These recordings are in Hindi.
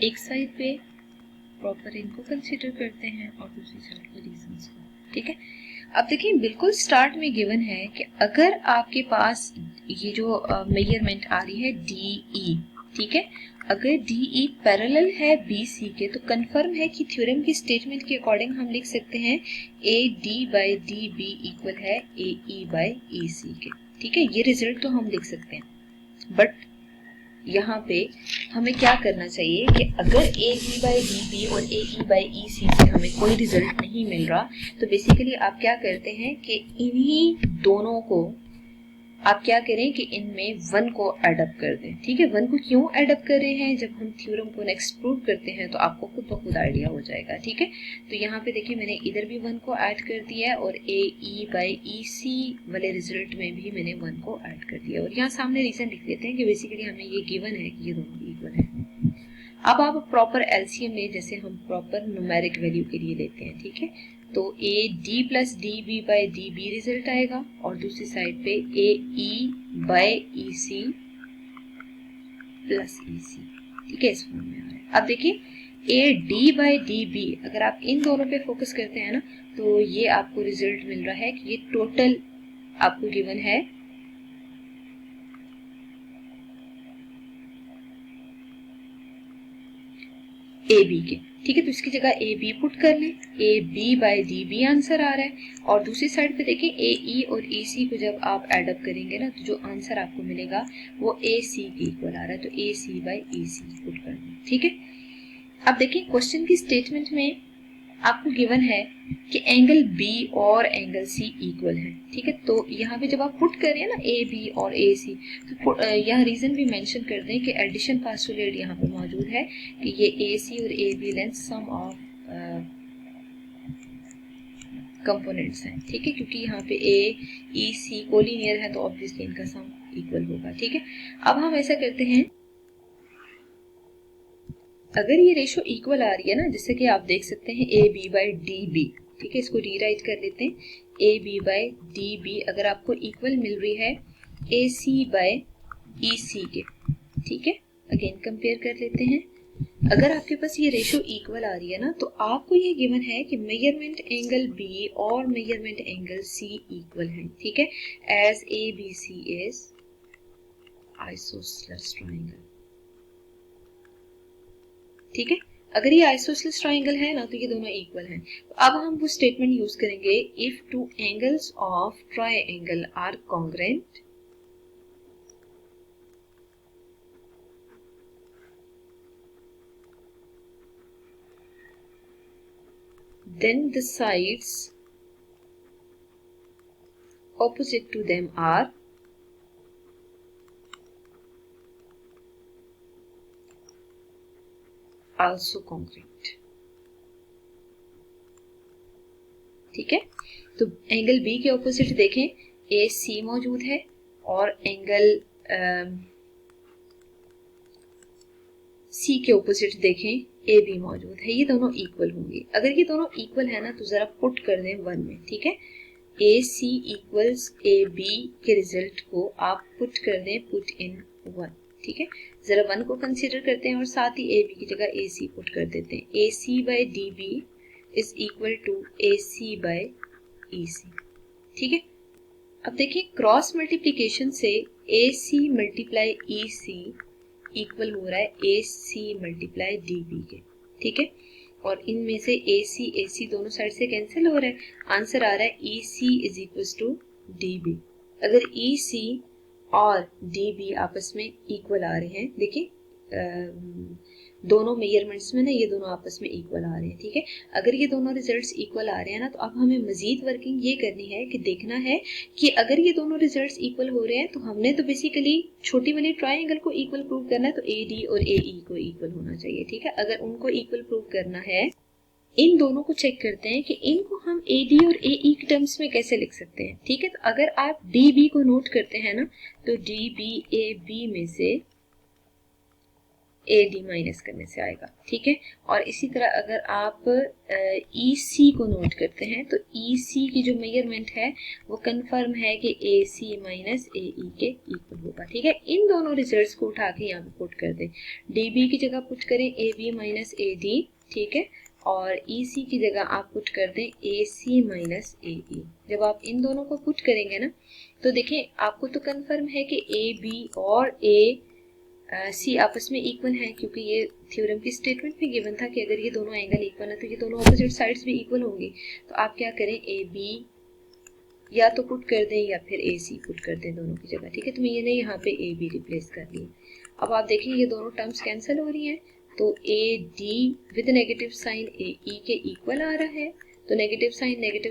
एक साइड पे प्रॉपर इनको कंसीडर करते हैं और दूसरी साइड पे रीजंस को। ठीक है, अब देखिए बिल्कुल स्टार्ट में गिवन है कि अगर आपके पास ये जो मेजरमेंट आ रही है DE, ठीक है, अगर DE पैरेलल है BC के तो कंफर्म है कि थ्योरम की स्टेटमेंट के अकॉर्डिंग हम लिख सकते हैं AD बाई DB इक्वल है AE बाई EC के। ठीक है, ये रिजल्ट तो हम लिख सकते हैं, बट यहाँ पे हमें क्या करना चाहिए कि अगर AD बाई DB और AE बाई EC से हमें कोई रिजल्ट नहीं मिल रहा तो बेसिकली आप क्या करते हैं कि इन्हीं दोनों को आप क्या करें कि इनमें 1 को एडअप कर दें। ठीक है, 1 को क्यों एडअप कर रहे हैं, जब हम थ्योरम को नेक्स्ट प्रूव करते हैं तो आपको खुद ब खुद आइडिया हो जाएगा। ठीक है, तो यहाँ पे देखिए मैंने इधर भी 1 को ऐड कर दिया है और AE बाई EC वाले रिजल्ट में भी मैंने 1 को ऐड कर दिया और यहाँ सामने रीजन लिख देते हैं कि बेसिकली हमें ये गिवन है कि ये दोनों इक्वल है। अब आप प्रॉपर एलसीएम लें जैसे हम प्रॉपर न्यूमेरिक वैल्यू के लिए लेते हैं। ठीक है, तो AD plus DB by DB result आएगा और दूसरी साइड पे AE by EC plus EC। ठीक है, इस फॉर्म में आ रहा है। अब देखिए AD बाई DB अगर आप इन दोनों पे फोकस करते हैं ना तो ये आपको रिजल्ट मिल रहा है कि ये टोटल आपको गिवन है AB के। ठीक है, तो इसकी जगह AB पुट कर लें, AB बाई DB आंसर आ रहा है और दूसरी साइड पे देखिए AE और EC को जब आप एडअप करेंगे ना तो जो आंसर आपको मिलेगा वो AC के इक्वल आ रहा है, तो AC बाई EC पुट कर लें। ठीक है, अब देखिए क्वेश्चन की स्टेटमेंट में आपको गिवन है कि एंगल B और एंगल C इक्वल है। ठीक है, तो यहाँ पे जब आप पुट कर रहे हैं ना AB और AC तो यहाँ रीजन भी मेंशन कर दें कि एडिशन पोस्टुलेट यहाँ पे मौजूद है कि ये AC और AB length sum of components हैं। ठीक है, क्योंकि यहाँ पे AEC कोलिनियर है तो ऑब्वियसली इनका सम इक्वल होगा। ठीक है, अब हम ऐसा करते हैं अगर ये रेशो इक्वल आ रही है ना जैसे कि आप देख सकते हैं AB बाई DB। ठीक है, इसको रीराइट कर लेते हैं AB बाई DB अगर आपको इक्वल मिल रही है AC बाई EC के। ठीक है, अगेन कंपेयर कर लेते हैं, अगर आपके पास ये रेशो इक्वल आ रही है ना तो आपको ये गिवन है कि मेजरमेंट एंगल B और मेजरमेंट एंगल C इक्वल है। ठीक है, as ABC is isosceles triangle. ठीक है, अगर ये आइसोसेलेस ट्रायंगल है ना तो ये दोनों इक्वल हैं। तो अब हम वो स्टेटमेंट यूज करेंगे if two angles of triangle are congruent then the sides opposite to them are also congruent। ठीक है, तो एंगल B के ऑपोजिट देखें AC मौजूद है और एंगल C के ऑपोजिट देखें AB मौजूद है, ये दोनों इक्वल होंगे। अगर ये दोनों इक्वल है ना तो जरा पुट कर दें 1 में। ठीक है, AC इक्वल्स AB के रिजल्ट को आप पुट कर दें, पुट इन 1। ठीक है, जरा 1 को कंसीडर करते हैं और साथ ही AB की जगह AC पुट कर देते हैं। AC by DB is equal to AC by EC। ठीक है, अब देखिए क्रॉस मल्टीप्लीकेशन से AC मल्टीप्लाई EC इक्वल हो रहा है AC मल्टीप्लाई DB के। ठीक है, और इनमें से AC दोनों साइड से कैंसिल हो रहा है, आंसर आ रहा है EC is equal to DB। अगर EC और DB आपस में इक्वल आ रहे हैं, देखिए दोनों मेजरमेंट्स में ना ये दोनों आपस में इक्वल आ रहे हैं। ठीक है, अगर ये दोनों रिजल्ट्स इक्वल आ रहे हैं ना तो अब हमें मजीद वर्किंग ये करनी है कि देखना है कि अगर ये दोनों रिजल्ट्स इक्वल हो रहे हैं तो हमने तो बेसिकली छोटी वाली ट्रायंगल को इक्वल प्रूव करना है, तो AD और AE को इक्वल होना चाहिए। ठीक है, अगर उनको इक्वल प्रूव करना है इन दोनों को चेक करते हैं कि इनको हम AD और AE के टर्म्स में कैसे लिख सकते हैं। ठीक है, तो अगर आप DB को नोट करते हैं ना तो DB AB में से ए डी माइनस करने से आएगा, ठीक है। और इसी तरह अगर आप ई सी को नोट करते हैं तो ई सी की जो मेजरमेंट है वो कंफर्म है कि ए सी माइनस ए ई के इक्वल होगा, ठीक है। इन दोनों रिजल्ट्स को उठा के यहाँ पे पुट कर दें, डी बी की जगह पुट करें A B minus A D, ठीक है, और ई सी की जगह आप पुट कर दें ए सी माइनस ए ई। जब आप इन दोनों को पुट करेंगे ना तो देखें आपको तो कंफर्म है कि ए बी और ए सी आपस में इक्वल है, क्योंकि ये थ्योरम की स्टेटमेंट में गिवन था कि अगर ये दोनों एंगल इक्वल है तो ये दोनों ऑपोजिट साइड्स भी इक्वल होंगी। तो आप क्या करें, ए बी या तो पुट कर दें या फिर ए सी पुट कर दें दोनों की जगह, ठीक है। तो मैंने यहाँ पे ए बी रिप्लेस कर ली। अब आप देखें ये दोनों टर्म्स कैंसिल हो रही हैं, तो A D with negative sign A E के इक्वल आ रहा है, तो नेगेटिव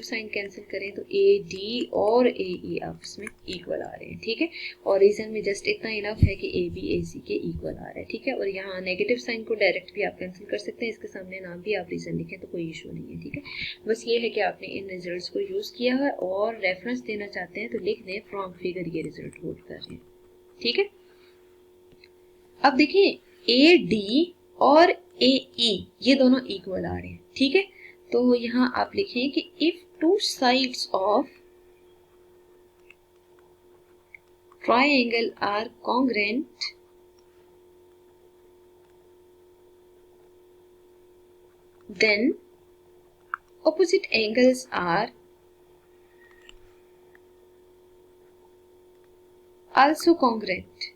साइन कैंसिल करें तो ए डी और ए ई आपस में इक्वल आ रहे हैं, ठीक है। और रीजन में जस्ट इतना इनफ है कि ए बी ए सी के इक्वल आ रहा है, ठीक है। और यहाँ नेगेटिव साइन को डायरेक्ट भी आप कैंसिल कर सकते हैं, इसके सामने नाम भी आप रीजन लिखें तो कोई इशू नहीं है, ठीक है। बस ये है कि आपने इन रिजल्ट्स को यूज किया है और रेफरेंस देना चाहते हैं तो लिख दें फ्रॉम फिगर ये रिजल्ट होल्ड कर रहे हैं, ठीक है। अब देखिए ए डी और ए ई ये दोनों इक्वल आ रहे हैं, ठीक है। तो यहां आप लिखें कि if two sides of triangle are congruent then opposite angles are also congruent,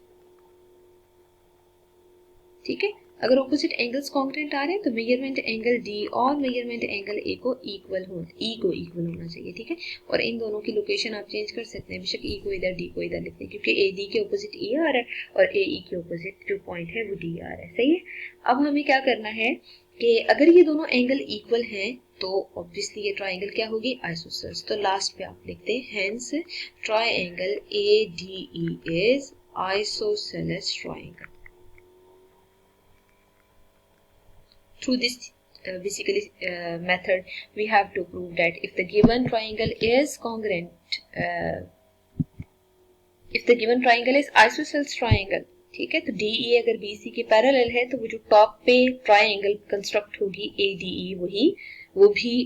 ठीक है। अगर ऑपोजिट एंगल्स कॉन्ग्रेंट आ रहे हैं तो मेजरमेंट एंगल डी और मेजरमेंट एंगल ए को इक्वल होना चाहिए, ठीक है। और इन दोनों की लोकेशन आप चेंज कर सकते हैं, बेशक ई को इधर डी को इधर लिखते हैं, क्योंकि ए डी के ऑपोजिट ई आ रहा है और ए ई के ऑपोजिट जो पॉइंट है वो डी आ रहा है, सही है। अब हमें क्या करना है कि अगर ये दोनों एंगल इक्वल हैं तो ऑब्वियसली ये ट्राइंगल क्या होगी, आइसोसेलेस। तो लास्ट पे आप लिखते हैं hence triangle A D E is isosceles triangle. Through this method we have to prove that if the given triangle is congruent, if the given triangle is isosceles triangle, ठीक है। तो DE अगर BC के पैरेलल है तो वो जो टॉप पे ट्राइंगल कंस्ट्रक्ट होगी ADE वो भी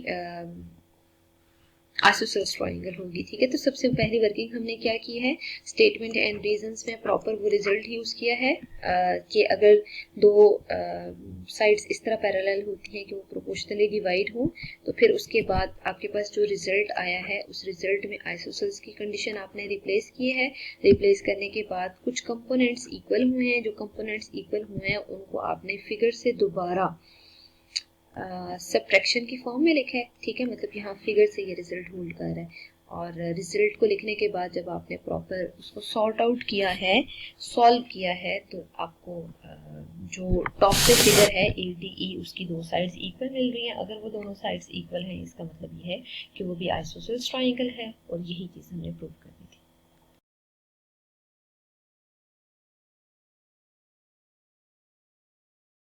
आइसोसेलेस ट्राइंगल होगी, ठीक है। तो सबसे पहली वर्किंग हमने क्या की है, स्टेटमेंट एंड रीजंस में प्रॉपर वो रिजल्ट यूज किया है कि अगर दो साइड्स इस तरह पैरेलल होती हैं कि वो प्रोपोर्शनली डिवाइड हो तो फिर उसके बाद आपके पास जो रिजल्ट आया है उस रिजल्ट में आइसोसेलेस की कंडीशन आपने रिप्लेस की है। रिप्लेस करने के बाद कुछ कंपोनेंट्स इक्वल हुए हैं, जो कंपोनेंट्स इक्वल हुए हैं उनको आपने फिगर से दोबारा सब्ट्रैक्शन की फॉर्म में लिखा है, ठीक है। मतलब यहाँ फिगर से ये रिजल्ट होल्ड कर रहा है और रिजल्ट को लिखने के बाद जब आपने प्रॉपर उसको सॉर्ट आउट किया है, सॉल्व किया है, तो आपको जो टॉप पे फिगर है ADE उसकी दो साइड्स इक्वल मिल रही हैं। अगर वो दोनों साइड्स इक्वल हैं इसका मतलब ये है कि वो भी आइसोसेलेस ट्राइंगल है और यही चीज़ हमने प्रूव कर